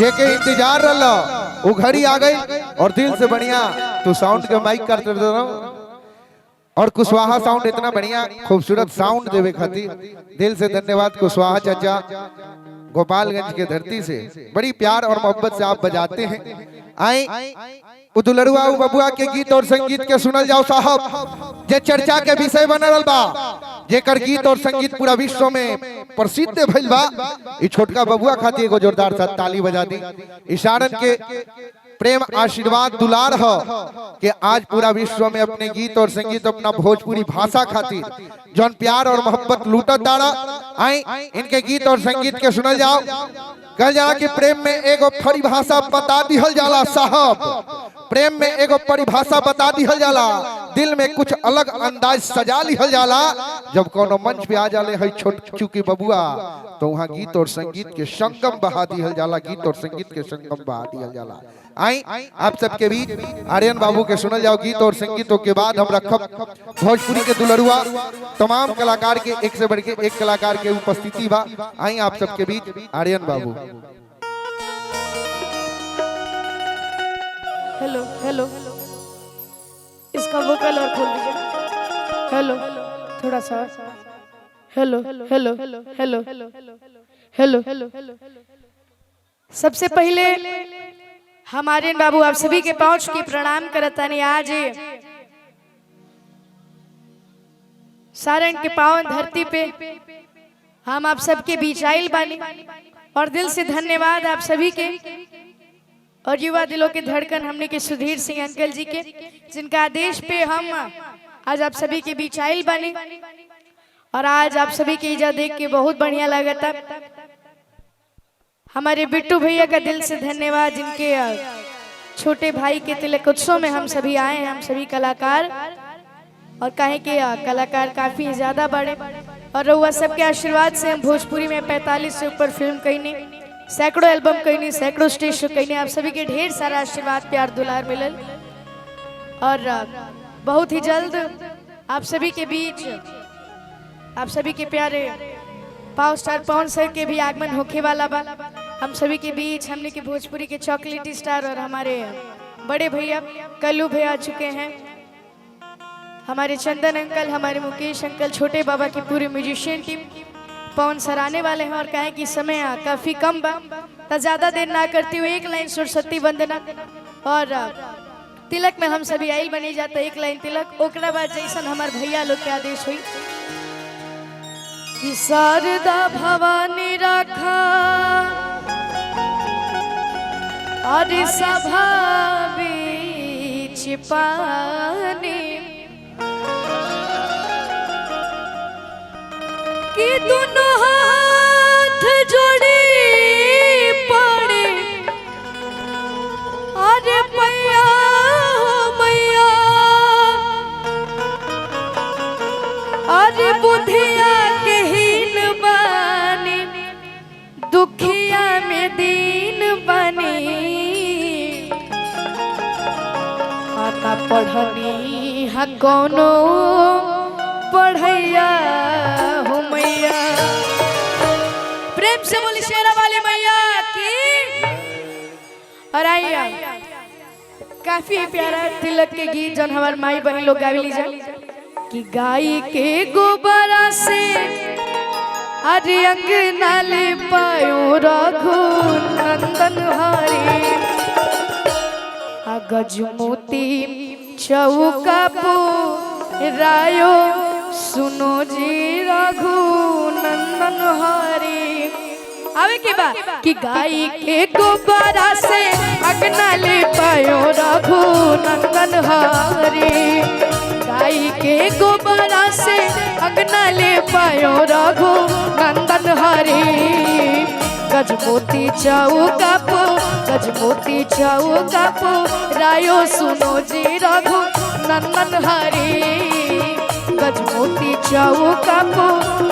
जे के इंतजार रहा वो घड़ी आ गई और दिल से बढ़िया तू साउंड के माइक करते रहो और कुशवाहा साउंड इतना बढ़िया खूबसूरत साउंड देवे खातिर दिल से धन्यवाद कुशवाहा चाचा। गोपालगंज के धरती से बड़ी प्यार और मोहब्बत से आप बजाते हैं। आई उदुलरुआ बबुआ के गीत और संगीत के सुनल जाओ साहब, जे चर्चा के विषय बनल बा, जेकर गीत और संगीत पूरा विश्व में प्रसिद्ध भइल बा। ई छोटका बबुआ खातिर एगो जोरदार सा ताली बजा दी। इशारन के प्रेम आशीर्वाद दुलार हो कि आज पूरा विश्व में अपने गीत और संगीत अपना भोजपुरी भाषा खातिर जौन प्यार और मोहब्बत लूटत दाड़ा। आई इनके गीत और संगीत के सुनल जाओ। कल जाला कि प्रेम में एगो परिभाषा बता दिहल जाला साहब, प्रेम में एगो परिभाषा बता दिहल जाला, दिल में कुछ अलग अंदाज सजा लिहल जाला। जब कोनो मंच पे आ जाले है छोट चुकी बबुआ तो वहाँ गीत और संगीत के संगम बहा दिहल जाला, गीत और संगीत के संगम बहा दिहल जाला। आई आप सबके बीच आर्यन बाबू के सुनल जाओ गीत और संगीतों के बाद हम रखब भोजपुरी के दुलरुआ तमाम कलाकार के एक से बढ़ के एक कलाकार के उपस्थिति बा। आई आप सबके बीच आर्यन बाबू। हेलो हेलो इसका वोकल और खोल दीजिए। हेलो थोड़ा सा hello hello hello hello hello. सबसे पहले हमारे बाबू आप सभी के पहुंच की प्रणाम करतानी। आज सारंग के पावन धरती पे हम आप सबके बीच आइल बानी और दिल से धन्यवाद आप सभी के और युवा दिलों के धड़कन हमने के सुधीर सिंह अंकल जी के, जिनका आदेश पे हम आज आप सभी के बीच आइल बानी। और आज आप सभी की इजाजत देख के बहुत बढ़िया लगा था। हमारे बिट्टू भैया का दिल से धन्यवाद, जिनके छोटे भाई के तिलक उत्सव में हम सभी आए हैं, हम सभी कलाकार। और कहे कि कलाकार काफी ज्यादा बड़े और रहुआ सबके आशीर्वाद से हम भोजपुरी में 45 से ऊपर फिल्म कहीं, सैकड़ों एल्बम कहीं, सैकड़ों स्टेज शो कहीं। आप सभी के ढेर सारा आशीर्वाद प्यार दुलार मिलल और बहुत ही जल्द आप सभी के बीच आप सभी के प्यारे पावर स्टार पवन सर के भी आगमन होके वाला बा। हम सभी के बीच हमने के भोजपुरी के चॉकलेटी स्टार और हमारे बड़े भैया कल्लू भैया आ चुके हैं। हमारे चंदन अंकल, हमारे मुकेश अंकल, छोटे बाबा की पूरी म्यूजिशियन टीम पवन सर आने वाले हैं। और कहें कि समय काफी कम बा तो ज्यादा देर ना करती हुई एक लाइन सरस्वती वंदना और तिलक में हम सभी आइल बनी जाता। एक लाइन तिलक ओकरा बाद जैसन हमार भैया लोग के आदेश हुई कि शारदा भवानी राखा और सभा बीच पानी कि दोनों हाथ जोड़ी पड़े अरे मैया मैया अरे बुधिया के हीन बानी दुखिया में दीन बनी आता पढ़नी हा कोनो पढ़ैया हो मैया। प्रेम से बोली शेरा वाली मैया की। और आइए काफी प्यारा तिलक के गीत जन हमार माई बहन लोग गावी लीजा कि गाय के गोबरा से अरे अंगना ले पायो रघु नंदन हरे गज मोती चौका पो रायो सुनो जी रघु नंदन हरे। आवे के बा कि गाय के गोबरा से अंगना ले पायो रघु नंदन हरे। गाय के गोबरा से अंगना ले पायो रघु नंदन हरे। गजमोती चौका पो गजमोती चौका पो रायो सुनो जी रघु नंदन हरे। गजमोती चौका पो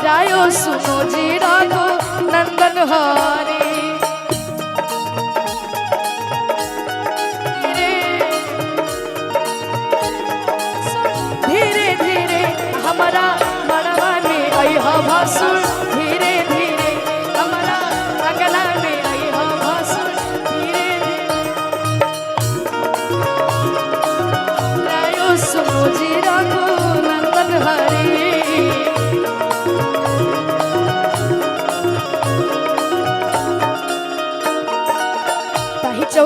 रायो सुनो जी रघु नंदन हरे। धीरे धीरे हमारा मड़वा में आई भासुर, धीरे धीरे हमारा अंगना में आई भासुर,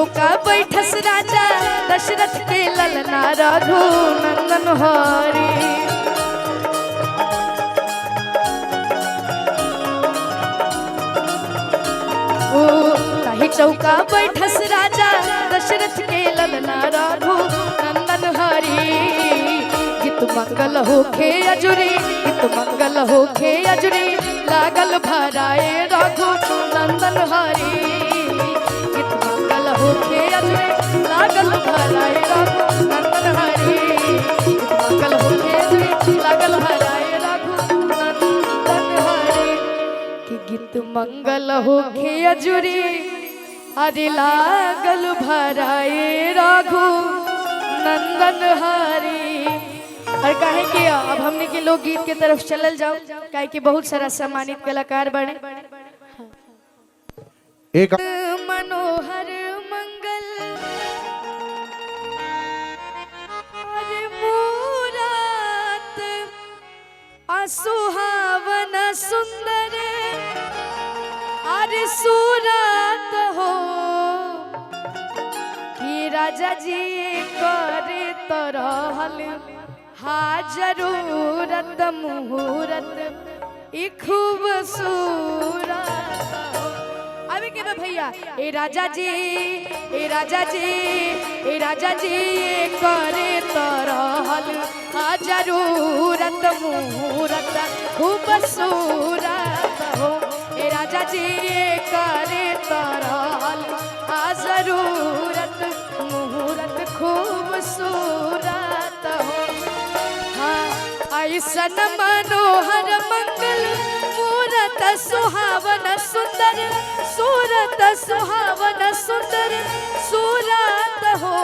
चौका बैठस राजा दशरथ के ललना रघु नंदन हरी। ओ ताही चौका बैठस राजा दशरथ के ललना रघु नंदन हरी। गीत मंगल होखे अजुरी, गीत मंगल होखे अजुरी, लागल भराए रघु नंदन हरी। गीत मंगल होखे अजुरी, लागल भराए रघु नंदन हरी। गीत मंगल होखे अजुरी, लागल भराए रघु नंदन हरी। कि गीत मंगल होखे अजुरी, अरे लागल भराए रघु नंदन हरी। और कहे कि अब हमने के लोग गीत के तरफ चलल जाओ, कहे कि बहुत सारा सम्मानित कलाकार बने। एक मनोहर मंगल अरे मूरत असुहावन सुंदर अरे सूरत हो। कि राजा जी करे तरहल हाजरूरत मुहूरत ई खूबसूरत। अभी के भैया ए राजा जी, ए राजा जी, ए राजा जी करे तरहल हाजरूरत मुहूरत खूबसूरत हो। ए राजा जी करे तरहल हाजरूरत मुहूरत खूबसूरत हो। ऐसन मनोहर मंगल मूरत सुहावन सुंदर, सूरत सुहावन सुंदर सूरत हो।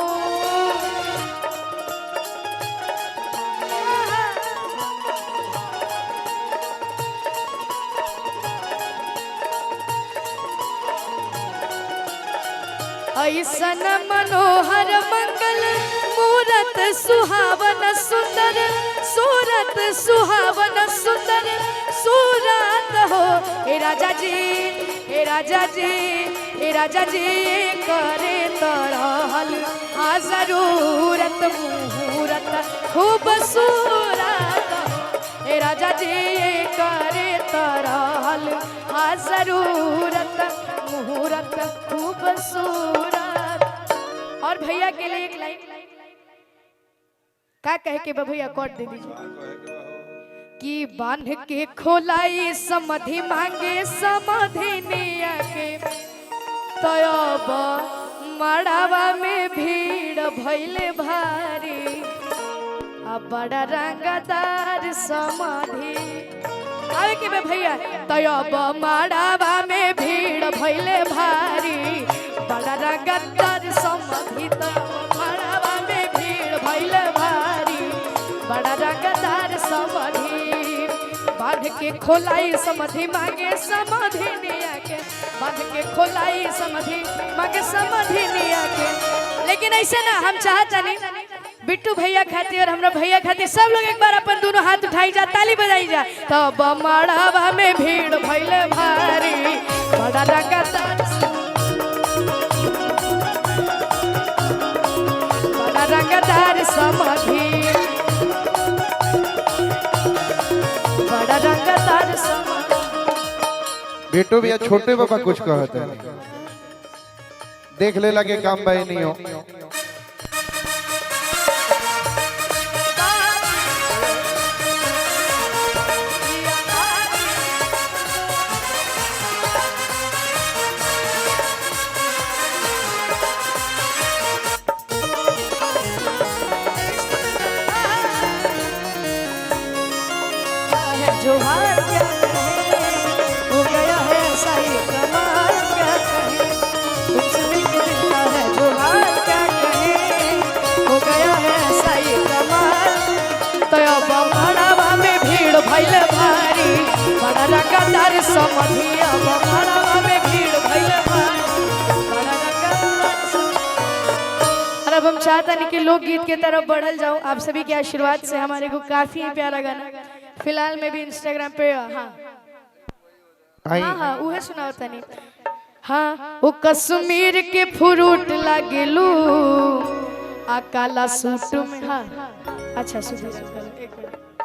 ऐसन मनोहर मंगल मूरत सुहावन सुंदर, सूरत सुहावन सुंदर सूरत हो। हे राजा जी, हे राजा जी, हे राजा जी करे तरहल हाजरूरत मुहूरत खूबसूरत हो। हे राजा जी करे तरहल हाजरूरत मुहूरत खूबसूरत। और भैया के लिए एक लाइन का कह के भैया कोट दे दीजिए। कि बांध के खोलाई समधि मांगे समधि निया के, तब मड़ावा में भीड़ भइले भारी। अब बड़ा रंगदार समधि आवे के भैया, तब मड़ावा में भीड़ भइले भारी। बड़ा रंगदार समधि मड़ावा में भीड़ भइले भारी। बड़ा रंगदार समधि बांध के खोलाई समधि मांगे समधि निया के, बांध के खोलाई समधि मांगे समधि निया के। लेकिन ऐसे ना हम चाहता नहीं, बिट्टू भैया खातिर और हमरा भैया खातिर सब लोग एक बार अपन दोनों हाथ उठाई जा, ताली बजाई जा। तब मड़ावा में भीड़ भइले भारी। बड़ा रंगदार बड़ा रंगदार समधि, बड़ा रंगदार समधि। बेटो भैया छोटे बाबा कुछ कहते हैं, देख ले लगे काम भाई नहीं हो। जोहार क्या कहे, हो गया है ऐसा ही कमाल क्या कहे, तुमसे मिलके दिखता है जोहार क्या कहे, हो गया है ऐसा ही कमाल। तो अब मड़ावा में भीड़ भइले भारी। बड़ा रंगदार समधि, अब मड़ावा में भीड़ भइले भारी। बड़ा रंगदार समधि। और अब हम चाहता नहीं कि लोकगीत के तरफ बढ़ल जाऊं। आप सभी के आशीर्वाद से हमारे को काफी प्यारा गाना फिलहाल में भी इंस्टाग्राम पे हाँ हाँ हाँ उहे सुनाओ तनी। हाँ वो कश्मीर के फ्रूट लागेलू आ काला सूट में। हाँ अच्छा सुनिए एक मिनट